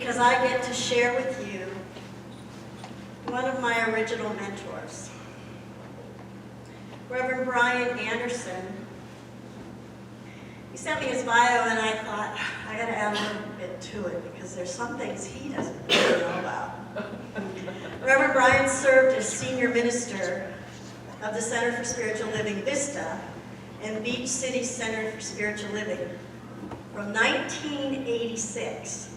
because I get to share with you one of my original mentors, Reverend Brian Anderson. He sent me his bio and I thought, I gotta add a little bit to it because there's some things he doesn't really know about. Reverend Brian served as senior minister of the Center for Spiritual Living Vista and Beach City Center for Spiritual Living from 1986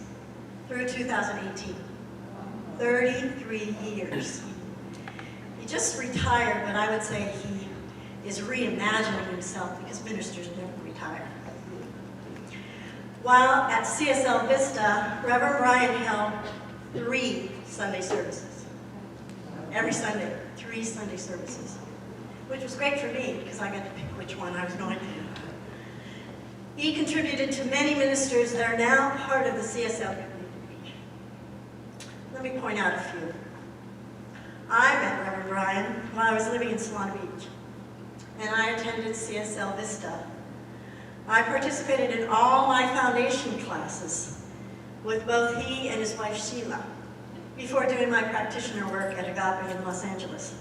through 2018. 33 years. He just retired, but I would say he is reimagining himself because ministers never retire. While at CSL Vista, Reverend Brian held 3 Sunday services. Every Sunday, 3 Sunday services, which was great for me because I got to pick which one I was going to. He contributed to many ministers that are now part of the CSL community. Let me point out a few. I met Reverend Brian while I was living in Solana Beach, and I attended CSL Vista. I participated in all my foundation classes with both he and his wife Sheila before doing my practitioner work at Agape in Los Angeles.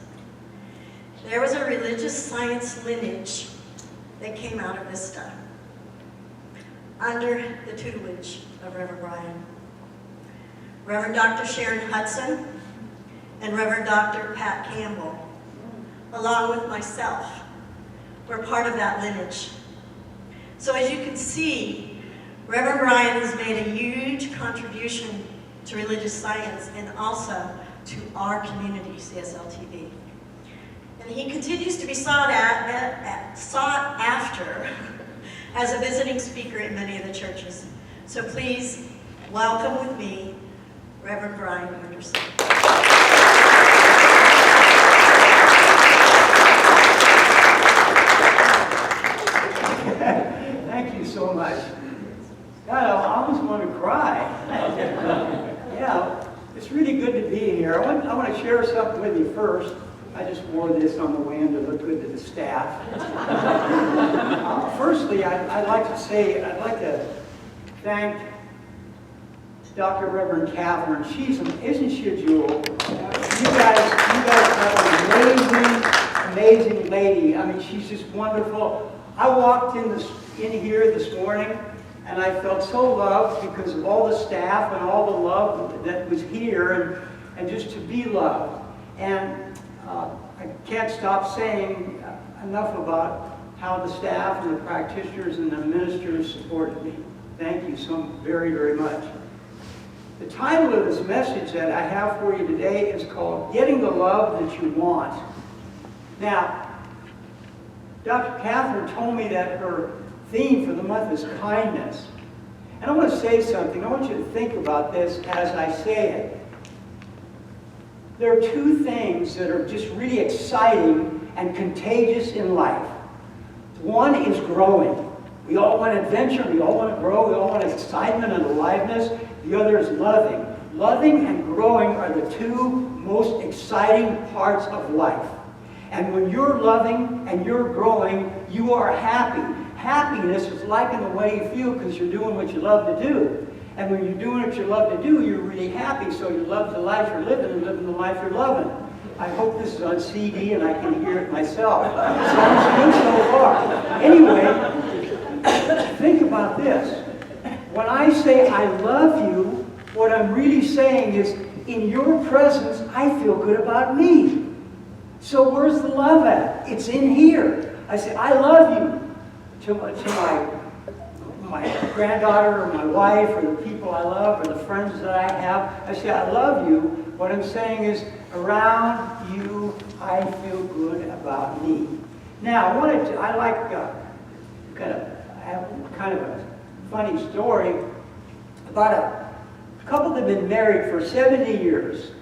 There was a religious science lineage that came out of Vista under the tutelage of Reverend Brian. Reverend Dr. Sharon Hudson and Reverend Dr. Pat Campbell, along with myself, were part of that lineage. So as you can see, Reverend Brian has made a huge contribution to religious science and also to our community, CSL TV. And he continues to be sought after as a visiting speaker in many of the churches. So please welcome with me, Reverend Brian Anderson. Thank you so much. God, I almost want to cry. Yeah, it's really good to be here. I want to share something with you first. I just wore this on the way in to look good to the staff. Firstly, I'd like to thank Dr. Reverend Catherine. Isn't she a jewel? You guys have an amazing lady. I mean, she's just wonderful. I walked in here this morning, and I felt so loved because of all the staff and all the love that was here, and just to be loved. And I can't stop saying enough about how the staff and the practitioners and the ministers supported me. Thank you so very, very much. The title of this message that I have for you today is called Getting the Love That You Want. Now, Dr. Catherine told me that her theme for the month is kindness. And I want to say something. I want you to think about this as I say it. There are 2 things that are just really exciting and contagious in life. One is growing. We all want adventure, we all want to grow, we all want excitement and aliveness. The other is loving. Loving and growing are the 2 most exciting parts of life. And when you're loving and you're growing, you are happy. Happiness is like in the way you feel because you're doing what you love to do. And when you're doing what you love to do, you're really happy. So you love the life you're living and living the life you're loving. I hope this is on CD and I can hear it myself. Sounds good so far. Anyway, think about this. When I say I love you, what I'm really saying is, in your presence, I feel good about me. So where's the love at? It's in here. I say, I love you to my granddaughter or my wife or the people I love or the friends that I have. I say, I love you. What I'm saying is, around you, I feel good about me. Now, I have kind of a funny story about a couple that had been married for 70 years.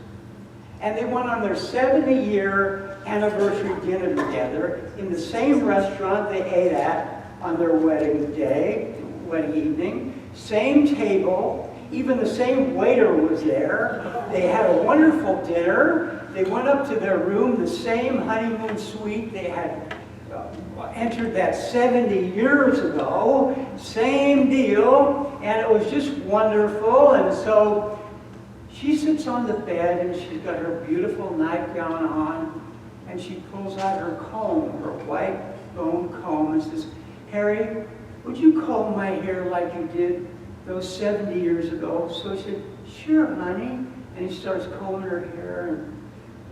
And they went on their 70-year anniversary dinner together in the same restaurant they ate at on their wedding evening. Same table, even the same waiter was there. They had a wonderful dinner. They went up to their room, the same honeymoon suite they had entered that 70 years ago. Same deal, and it was just wonderful. And so She sits on the bed and she's got her beautiful nightgown on, and she pulls out her comb, her white bone comb, and says, "Harry, would you comb my hair like you did those 70 years ago?" So she said, "Sure, honey." And he starts combing her hair. And,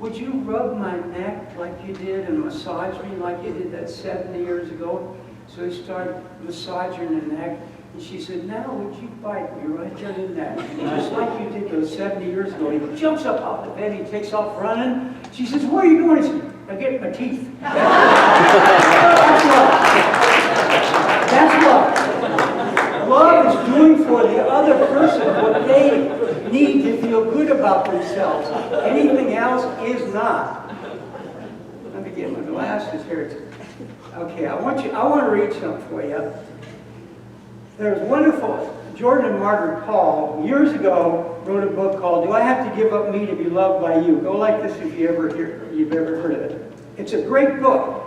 "Would you rub my neck like you did and massage me like you did that 70 years ago?" So he started massaging her neck. And she said, "Now would you bite me right there in that? Just like you did those 70 years ago." He jumps up off the bed, he takes off running. She says, "Where are you going?" He says, "I'm getting my teeth." That's love. Love is doing for the other person what they need to feel good about themselves. Anything else is not. Let me get my glasses here. Okay, I want to read something for you. There's wonderful, Jordan and Margaret Paul, years ago, wrote a book called "Do I Have to Give Up Me to Be Loved by You?" Go like this if you've ever heard of it. It's a great book.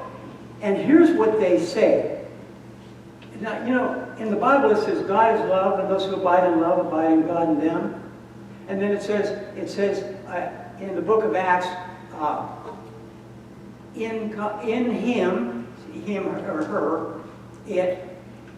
And here's what they say. Now, you know, in the Bible it says God is love, and those who abide in love abide in God and them. And then it says in the book of Acts, in him or her,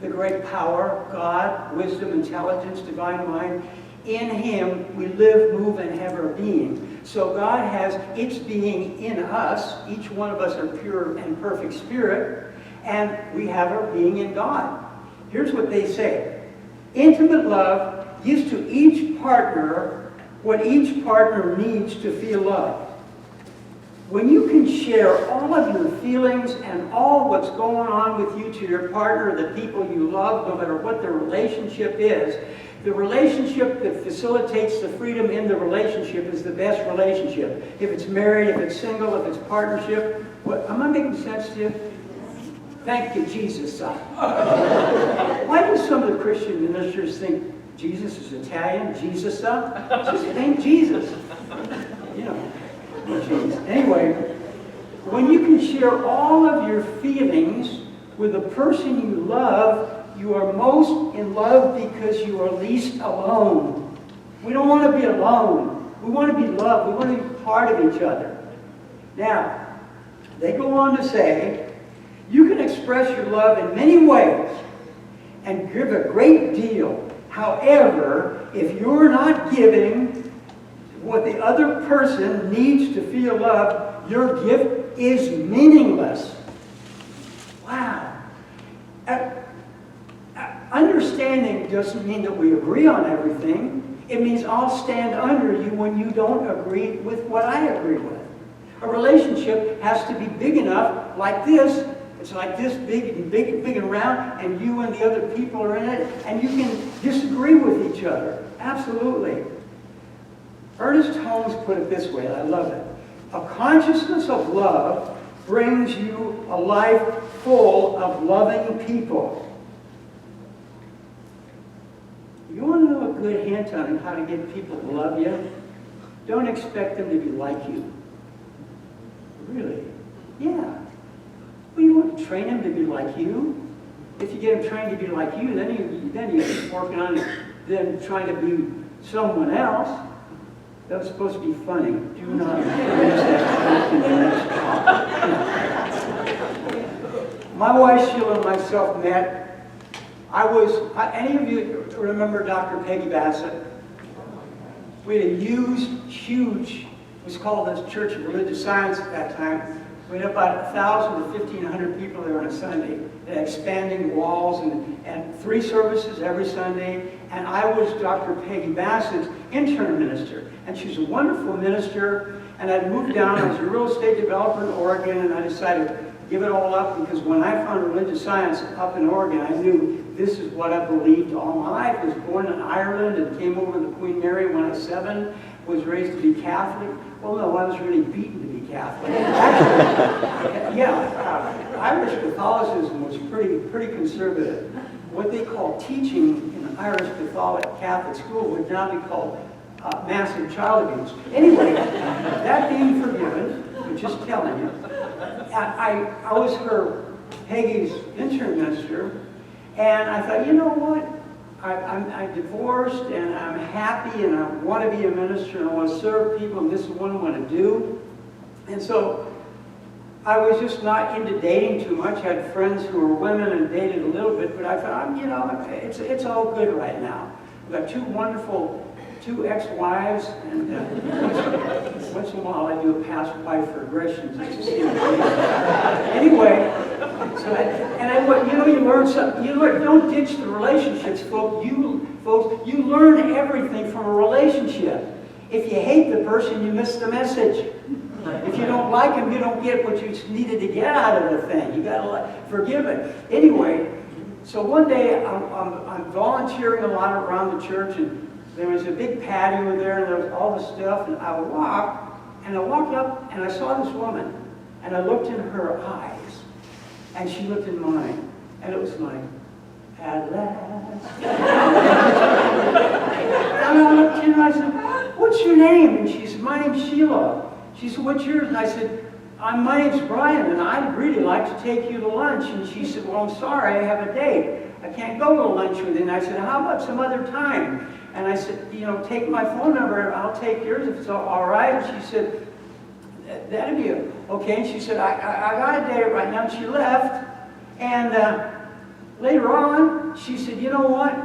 the great power, God, wisdom, intelligence, divine mind, in him we live, move, and have our being. So God has its being in us. Each one of us are pure and perfect spirit, and we have our being in God. Here's what they say. Intimate love gives to each partner what each partner needs to feel loved. When you can share all of your feelings and all what's going on with you to your partner, the people you love, no matter what the relationship is, the relationship that facilitates the freedom in the relationship is the best relationship. If it's married, if it's single, if it's partnership. Am I making sense to you? Thank you, Jesus. Why do some of the Christian ministers think Jesus is Italian? Jesus? Just name Jesus. You know. Jeez. Anyway, when you can share all of your feelings with the person you love, you are most in love because you are least alone. We don't want to be alone. We want to be loved. We want to be part of each other. Now, they go on to say, you can express your love in many ways and give a great deal. However, if you're not giving what the other person needs to feel loved, your gift is meaningless. Wow. Understanding doesn't mean that we agree on everything. It means I'll stand under you when you don't agree with what I agree with. A relationship has to be big enough, like this. It's like this, big and round, and you and the other people are in it, and you can disagree with each other. Absolutely. Ernest Holmes put it this way, and I love it. A consciousness of love brings you a life full of loving people. You want to know a good hint on how to get people to love you? Don't expect them to be like you. Really? Yeah. Well, you want to train them to be like you. If you get them trained to be like you, then you're working on them trying to be someone else. That was supposed to be funny. Do not use that in the next talk. My wife Sheila and myself met. Any of you remember Dr. Peggy Bassett? We had a huge, it was called the Church of Religious Science at that time. We had about 1,000 to 1,500 people there on a Sunday. They had expanding walls and 3 services every Sunday. And I was Dr. Peggy Bassett's intern minister. And she's a wonderful minister. And I'd moved down. I was a real estate developer in Oregon. And I decided to give it all up because when I found religious science up in Oregon, I knew this is what I believed all my life. I was born in Ireland and came over to Queen Mary when I was 7. Was raised to be Catholic. Well, no, I was really beaten to be Catholic. Actually, Irish Catholicism was pretty conservative. What they call teaching in Irish Catholic school would now be called massive child abuse. Anyway, that being forgiven, I'm just telling you, I was Peggy's intern minister, and I thought, you know what? I'm divorced and I'm happy and I want to be a minister and I want to serve people and this is what I want to do. And so I was just not into dating too much. I had friends who were women and dated a little bit, but I thought, you know, it's all good right now. I've got two ex-wives, and once in a while I do a past wife regression just to see if anyway, you learn something. Don't ditch the relationships, folks. You learn everything from a relationship. If you hate the person, you miss the message. If you don't like him, you don't get what you needed to get out of the thing. You got to forgive it. Anyway, so one day I'm volunteering a lot around the church, and there was a big patio there, and there was all the stuff, and I walked up, and I saw this woman, and I looked in her eyes, and she looked in mine, and it was like, at last. And I looked in, and I said, what's your name? And she said, my name's Sheila. She said, what's yours? And I said, my name's Brian, and I'd really like to take you to lunch. And she said, well, I'm sorry, I have a date. I can't go to lunch with you. And I said, how about some other time? And I said, you know, take my phone number, I'll take yours if it's all right. And she said, that'd be okay. And she said, I got a date right now. And she left. And later on, she said, you know what?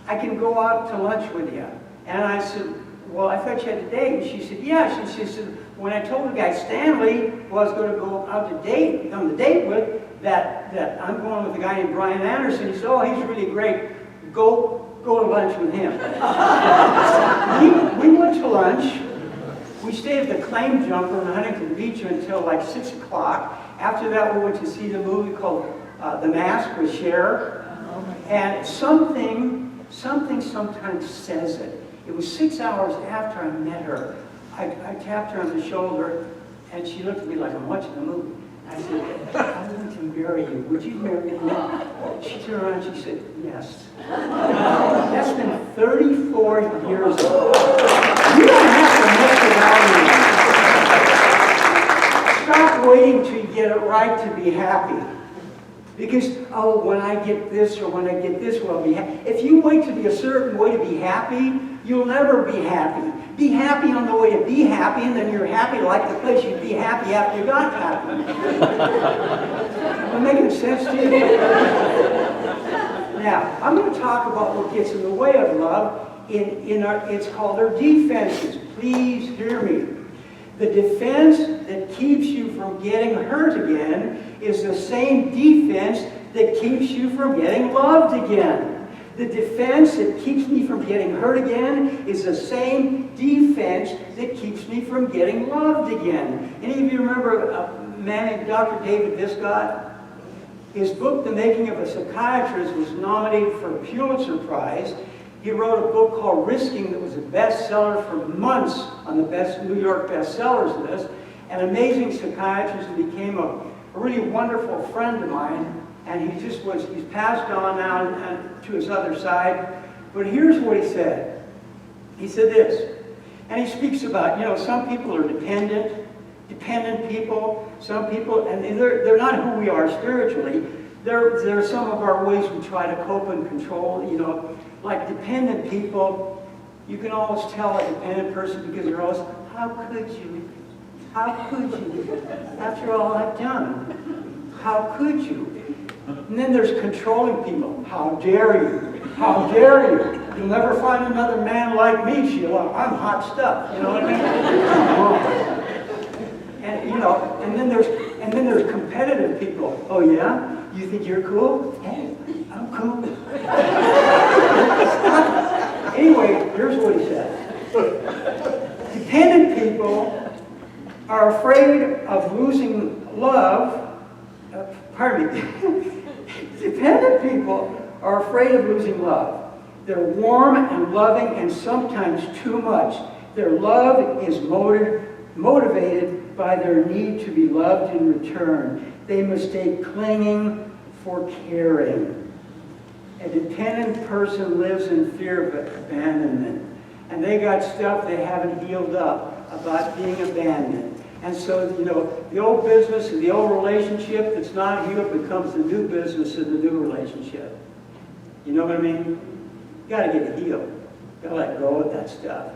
I can go out to lunch with you. And I said, well, I thought you had a date. And she said, yes. And she said, when I told the guy Stanley who I was going to go out on the date with, that I'm going with a guy named Brian Anderson, he said, oh, he's really great. Go to lunch with him. we went to lunch. We stayed at the Claim Jumper in Huntington Beach until like 6 o'clock. After that, we went to see the movie called The Mask with Cher. And something sometimes says it. It was 6 hours after I met her. I tapped her on the shoulder, and she looked at me like I'm watching a movie. I said, I want to marry you. Would you marry me? She turned around and she said, yes. That's been 34 years ago. You don't have to mess around. Stop waiting till you get it right to be happy. Because, oh, when I get this or when I get this, well, I'll be happy. If you wait to be a certain way to be happy, you'll never be happy. Be happy on the way to be happy, and then you're happy like the place you'd be happy after you got happy. Am I making sense to you? Now, I'm going to talk about what gets in the way of love. It's called our defenses. Please hear me. The defense that keeps you from getting hurt again is the same defense that keeps you from getting loved again. The defense that keeps me from getting hurt again is the same defense that keeps me from getting loved again. Any of you remember a man named Dr. David Viscott? His book, The Making of a Psychiatrist, was nominated for a Pulitzer Prize. He wrote a book called Risking that was a bestseller for months on the New York bestsellers list. An amazing psychiatrist who became a really wonderful friend of mine. And he's passed on now to his other side. But here's what he said. He said this, and he speaks about, some people are dependent people, some people, and they're not who we are spiritually. They're some of our ways we try to cope and control, like dependent people. You can always tell a dependent person because they're always, how could you? How could you? After all I've done, how could you? And then there's controlling people. How dare you? How dare you? You'll never find another man like me, Sheila. I'm hot stuff. You know what I mean? And then there's competitive people. Oh yeah? You think you're cool? Hey, I'm cool. Anyway, here's what he said. Dependent people are afraid of losing love. Pardon me. Dependent people are afraid of losing love. They're warm and loving and sometimes too much. Their love is motivated by their need to be loved in return. They mistake clinging for caring. A dependent person lives in fear of abandonment. And they got stuff they haven't healed up about being abandoned. And so, the old business and the old relationship that's not healed becomes the new business and the new relationship. You know what I mean? You gotta get it healed. You gotta let go of that stuff.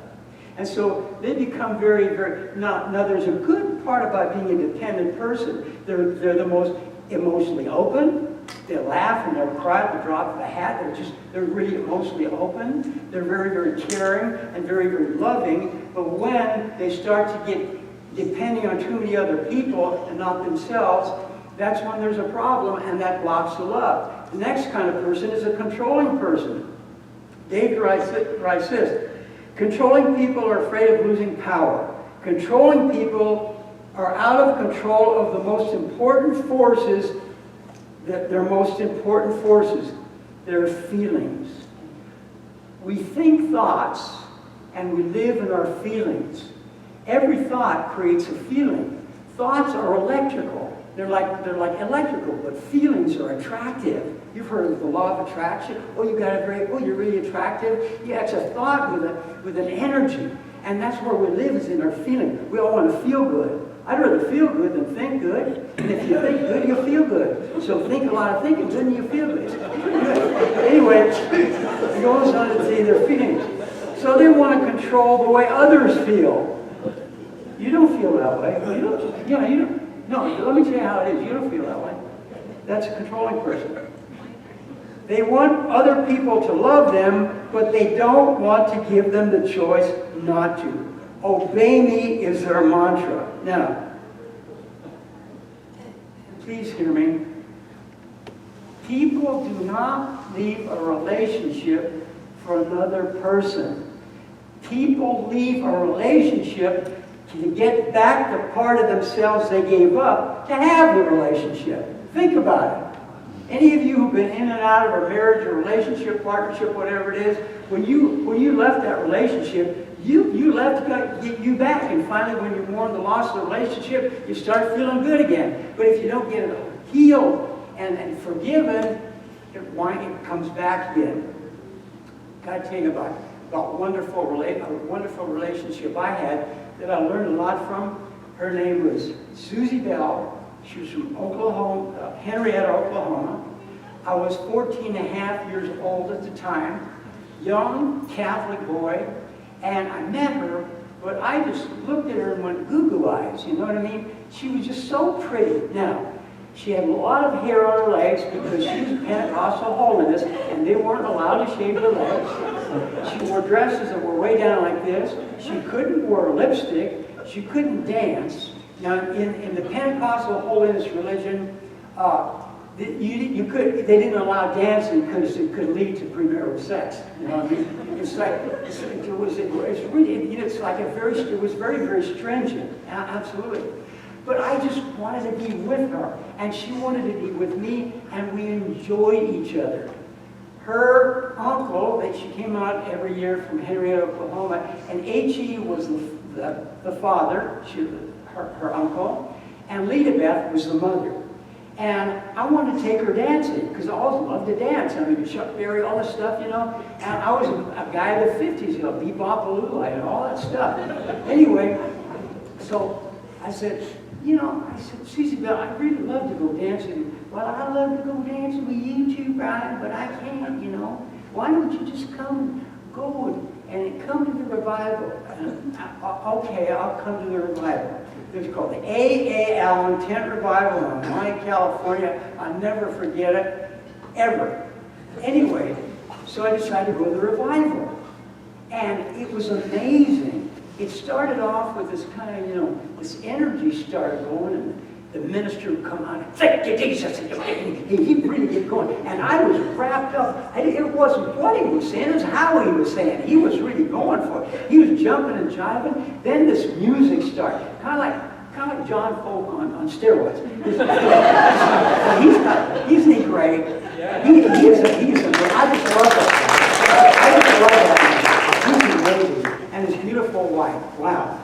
And so they become very, very, now there's a good part about being a dependent person. They're the most emotionally open. They laugh and they'll cry at the drop of a hat. They're really emotionally open. They're very, very caring and very, very loving. But when they start to get depending on too many other people and not themselves, that's when there's a problem, and that blocks the love. The next kind of person is a controlling person. David writes this: controlling people are afraid of losing power. Controlling people are out of control of the most important forces, their most important forces, their feelings. We think thoughts, and we live in our feelings. Every thought creates a feeling. Thoughts are electrical. They're like electrical, but feelings are attractive. You've heard of the law of attraction. Oh, you're really attractive. Yeah, it's a thought with an energy. And that's where we live, is in our feeling. We all want to feel good. I'd rather feel good than think good. And if you think good, you'll feel good. So think a lot of thinking good and you feel good. Anyway, it goes on to say their feelings. So they want to control the way others feel. You don't feel that way. No, let me tell you how it is. You don't feel that way. That's a controlling person. They want other people to love them, but they don't want to give them the choice not to. Obey me is their mantra. Now, please hear me. People do not leave a relationship for another person. People leave a relationship to get back the part of themselves they gave up to have the relationship. Think about it. Any of you who've been in and out of a marriage or relationship, partnership, whatever it is, when you left that relationship, you left to get you back. And finally, when you mourn the loss of the relationship, you start feeling good again. But if you don't get it healed and forgiven, it comes back again. Got to tell you about a wonderful relationship I had that I learned a lot from. Her name was Susie Bell. She was from Oklahoma, Henrietta, Oklahoma. I was 14 and a half years old at the time, young Catholic boy, and I met her, but I just looked at her and went goo-goo eyes, you know what I mean? She was just so pretty. Now, she had a lot of hair on her legs because she was Pentecostal holiness, and they weren't allowed to shave her legs. She wore dresses that were way down like this. She couldn't wear lipstick. She couldn't dance. Now, in the Pentecostal holiness religion, they didn't allow dancing because it could lead to premarital sex. You know what I mean? It was very, very stringent. Absolutely. But I just wanted to be with her, and she wanted to be with me, and we enjoyed each other. Her uncle, that she came out every year from Henrietta, Oklahoma, and H.E. was the father, her uncle, and Lita Beth was the mother. And I wanted to take her dancing, because I always loved to dance. I mean, Chuck Berry, all this stuff, you know. And I was a guy of the 50s, you know, bebop, baloo, and all that stuff. Anyway, so I said, Susie Bell, I'd really love to go dancing. Well, I'd love to go dancing with you too, Brian, but I can't, you know. Why don't you just come and come to the revival? Okay, I'll come to the revival. It's called the A.A. Allen Tent Revival in Hawaii, California. I'll never forget it, ever. Anyway, so I decided to go to the revival. And it was amazing. It started off with this kind of, this energy started going, and the minister would come out and, thank you, Jesus, and he'd really get going. And I was wrapped up. It wasn't what he was saying, it was how he was saying it. He was really going for it. He was jumping and jiving. Then this music started, kind of like John Folk on steroids. Isn't he great? Yeah. I just love that. He's amazing. And his beautiful wife. Wow.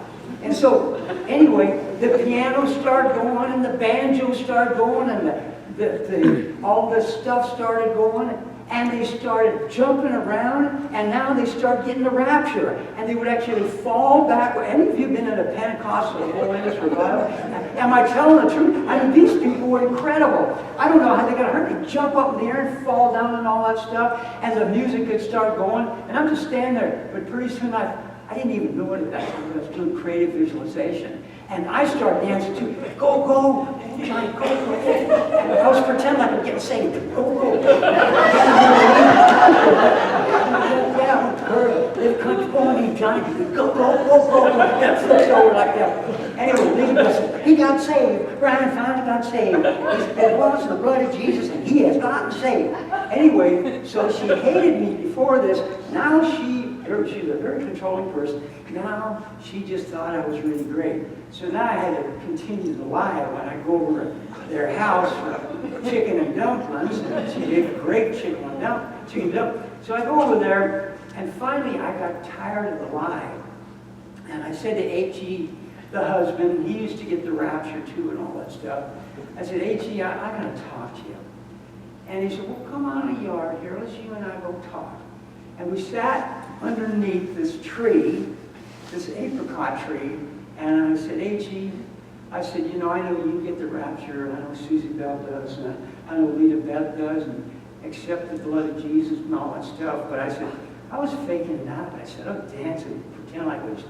And so, anyway, the piano started going, and the banjo started going, and all this stuff started going. and they started jumping around, and now they start getting the rapture. And they would actually fall back. Any of you been in a Pentecostal holiness revival? Am I telling the truth? I mean, these people were incredible. I don't know how they got hurt. They jump up in the air and fall down and all that stuff, and the music would start going, and I'm just standing there. But pretty soon I didn't even know it. That's when I was doing creative visualization. And I started dancing too. Go, go, Johnny, go, go. And I was pretending like I'm getting saved. Go, go. Yeah, hurry. Live country for me, Johnny. Go, go, go, go. That flips over like that. Anyway, Lee, he got saved. Brian finally got saved. He's been washed in the blood of Jesus, and he has gotten saved. Anyway, so she hated me before this. Now she's a very controlling person. Now she just thought I was really great. So now I had to continue to lie when I go over to their house for chicken and dumplings. And she made a great chicken dumplings. So I go over there, and finally I got tired of the lie. And I said to H.E., the husband, he used to get the rapture too and all that stuff. I said, H.E., I got to talk to you. And he said, well, come on in the yard here. Let's you and I go talk. And we sat underneath this tree, this apricot tree, and I said, H.E., I said, you know, I know you get the rapture, and I know Susie Bell does, and I know Lita Beth does, and accept the blood of Jesus and all that stuff. But I said, I was faking that. I said, I'll dance and pretend like it was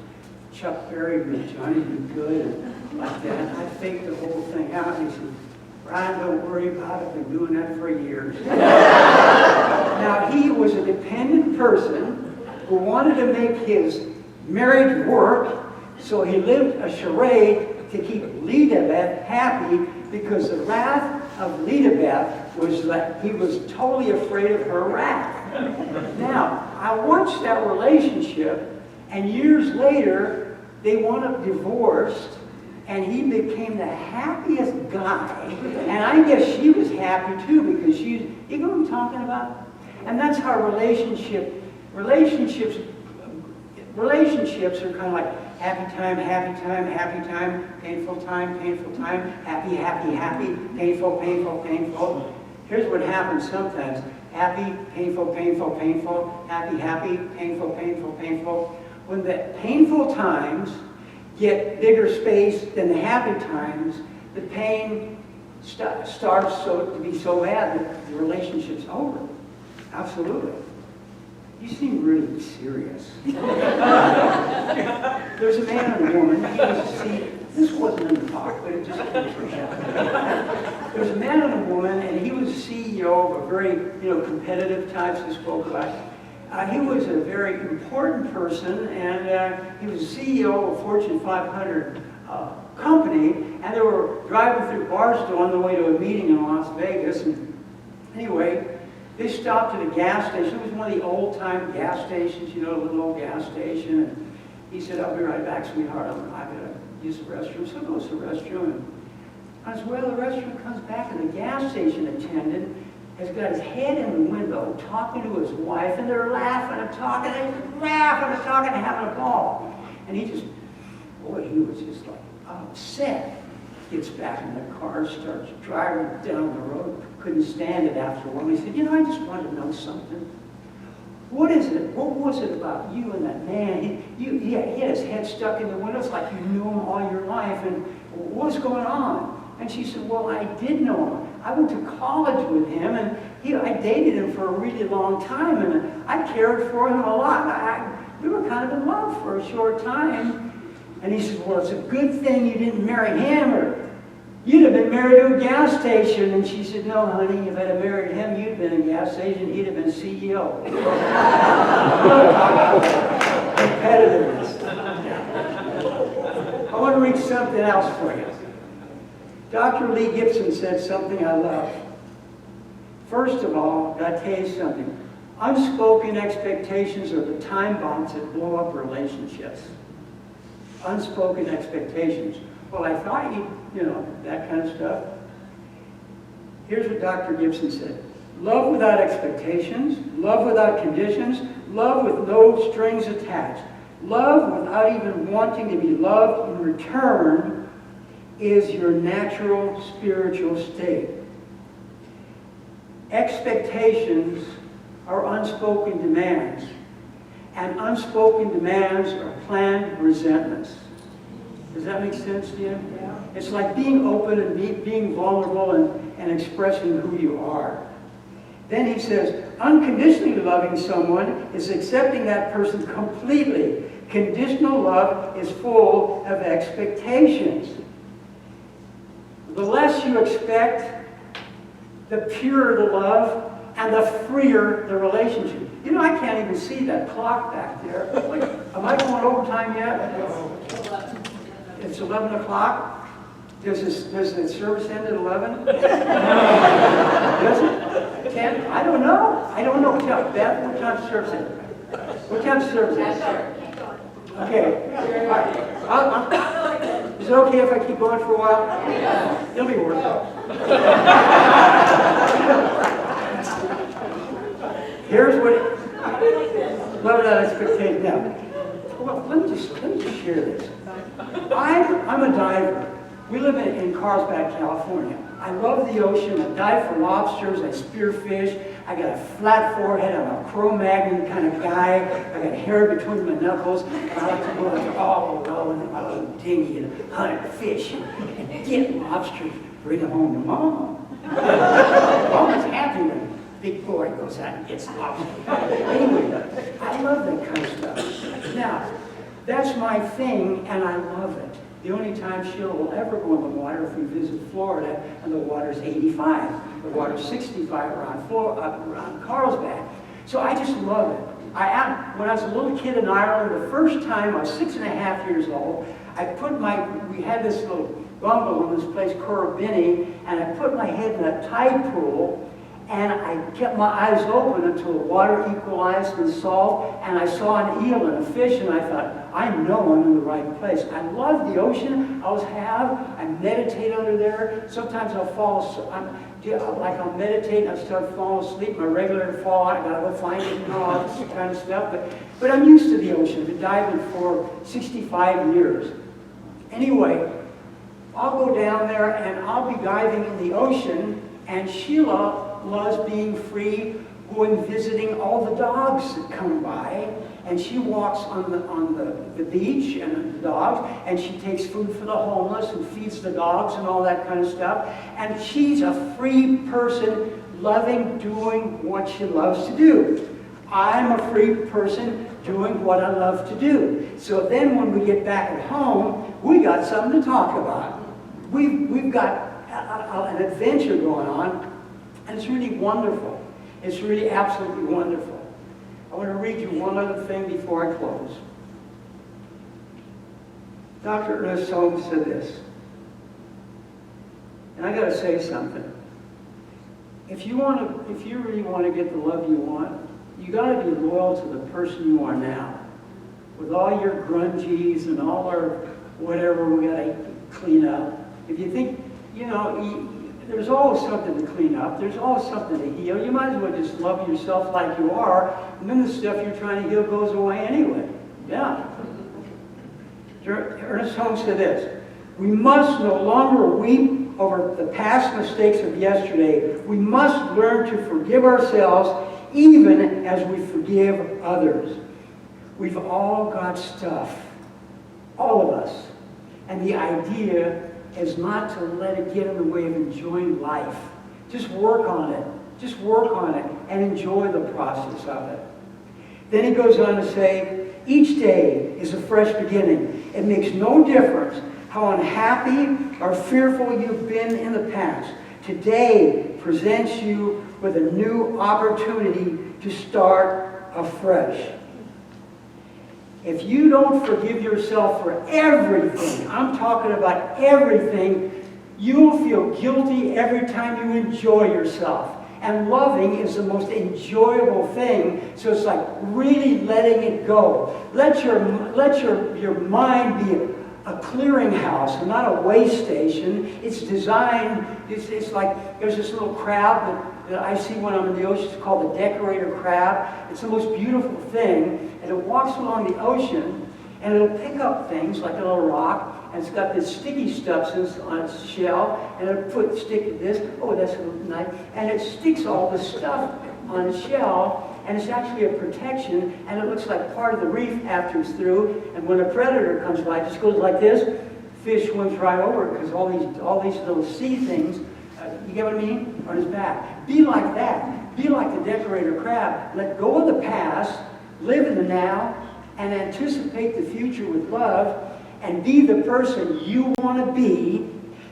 Chuck Berry with Johnny B. Good, and like that. I faked the whole thing out. And he said, Brian, don't worry about it. I've been doing that for years. Now, he was a dependent person who wanted to make his marriage work, so he lived a charade to keep Lita Beth happy, because the wrath of Lita Beth was that he was totally afraid of her wrath. Now, I watched that relationship, and years later, they wound up divorced, and he became the happiest guy. And I guess she was happy too, because you know what I'm talking about? And that's how relationships are kind of like happy time, happy time, happy time, painful time, painful time, happy, happy, happy, painful, painful, painful. Here's what happens sometimes. Happy, painful, painful, painful, happy, happy, painful, painful, painful. When the painful times get bigger space than the happy times, the pain starts to be so bad that the relationship's over. Absolutely. You seem really serious. There's a man and a woman. This wasn't in the talk, but it just came from him. There's a man and a woman, and he was CEO of a very, competitive types we spoke about. He was a very important person, and he was CEO of a Fortune 500 company, and they were driving through Barstow on the way to a meeting in Las Vegas. And anyway, they stopped at a gas station. It was one of the old-time gas stations, a little old gas station. And he said, I'll be right back, sweetheart. I've got to use the restroom. So he goes to the restroom. And I said, well, the restroom comes back, and the gas station attendant has got his head in the window talking to his wife, and they're laughing and talking, and having a ball. And he was just like upset. Gets back in the car, starts driving down the road, couldn't stand it after a while. He said, I just want to know something. What is it? What was it about you and that man? He had his head stuck in the window. It's like you knew him all your life, and what's going on? And she said, well, I did know him. I went to college with him, and I dated him for a really long time, and I cared for him a lot. We were kind of in love for a short time. And he said, well, it's a good thing you didn't marry him, or you'd have been married to a gas station. And she said, no, honey, if I'd have married him, you'd have been a gas station, he'd have been CEO. Competitiveness. I want to read something else for you. Dr. Lee Gibson said something I love. First of all, I'll tell you something. Unspoken expectations are the time bombs that blow up relationships. Unspoken expectations. Well, I thought that kind of stuff. Here's what Dr. Gibson said. Love without expectations, love without conditions, love with no strings attached. Love without even wanting to be loved in return is your natural spiritual state. Expectations are unspoken demands. And unspoken demands are planned resentments. Does that make sense to you? Yeah. It's like being open and being vulnerable and expressing who you are. Then he says, unconditionally loving someone is accepting that person completely. Conditional love is full of expectations. The less you expect, the purer the love, and the freer the relationship. You know, I can't even see that clock back there. Wait, am I going overtime yet? It's 11 o'clock? Does the service end at 11? Does it? 10? I don't know. I don't know. Beth, what time is service end? What time is service end? Okay. All right. Is it okay if I keep going for a while? It'll be worth it. Here's what love without expectation. Now, well, let me just share this. I'm a diver. We live in Carlsbad, California. I love the ocean. I dive for lobsters. I spear fish. I got a flat forehead. I'm a Cro-Magnon kind of guy. I got hair between my knuckles. I like to go out there all alone in my little dinghy and hunt fish and get lobsters. Bring them home to Mom. Mama's happy when big boy goes out and gets lobster. Anyway, I love that kind of stuff. Now, that's my thing, and I love it. The only time Sheila will ever go in the water if we visit Florida, and the water's 85. The water's 65 around Carlsbad. So I just love it. When I was a little kid in Ireland, the first time I was 6.5 years old, we had this little bungalow in this place, Corribini, and I put my head in a tide pool, and I kept my eyes open until the water equalized in salt, and I saw an eel and a fish, and I thought, I know I'm in the right place. I love the ocean. I meditate under there. Sometimes I'll I'll meditate and I start falling asleep. My regular fall, I gotta go find it and all this kind of stuff. But I'm used to the ocean. I've been diving for 65 years. Anyway, I'll go down there and I'll be diving in the ocean, and Sheila loves being free, going visiting all the dogs that come by, and she walks on the beach and the dogs, and she takes food for the homeless and feeds the dogs and all that kind of stuff. And she's a free person, loving doing what she loves to do. I'm a free person doing what I love to do. So then when we get back at home, we got something to talk about. We've got an adventure going on, and it's really wonderful. It's really absolutely wonderful. I want to read you one other thing before I close. Dr. Ernest Holmes said this, and I got to say something. If you really want to get the love you want, you got to be loyal to the person you are now. With all your grungies and all our whatever we got to clean up. If you think, there's always something to clean up. There's always something to heal. You might as well just love yourself like you are, and then the stuff you're trying to heal goes away anyway. Yeah. Ernest Holmes said this, we must no longer weep over the past mistakes of yesterday. We must learn to forgive ourselves even as we forgive others. We've all got stuff, all of us. And the idea is not to let it get in the way of enjoying life. Just work on it. Just work on it and enjoy the process of it. Then he goes on to say, each day is a fresh beginning. It makes no difference how unhappy or fearful you've been in the past. Today presents you with a new opportunity to start afresh. If you don't forgive yourself for everything, I'm talking about everything, you'll feel guilty every time you enjoy yourself. And loving is the most enjoyable thing, so it's like really letting it go. Let your mind be a clearinghouse and not a way station. It's designed, it's like there's this little crab that I see when I'm in the ocean. It's called the decorator crab. It's the most beautiful thing, and it walks along the ocean, and it'll pick up things like a little rock, and it's got this sticky stuff on its shell, and it'll stick this, oh, that's nice, and it sticks all the stuff on its shell, and it's actually a protection, and it looks like part of the reef after it's through, and when a predator comes by, it just goes like this, fish swims right over because all these little sea things, you get what I mean, on his back. Be like that. Be like the decorator crab. Let go of the past, live in the now, and anticipate the future with love, and be the person you want to be,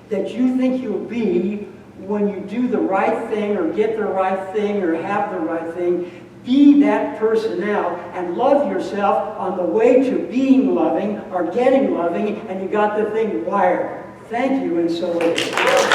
that you think you'll be when you do the right thing or get the right thing or have the right thing. Be that person now and love yourself on the way to being loving or getting loving, and you got the thing wired. Thank you, and so it is.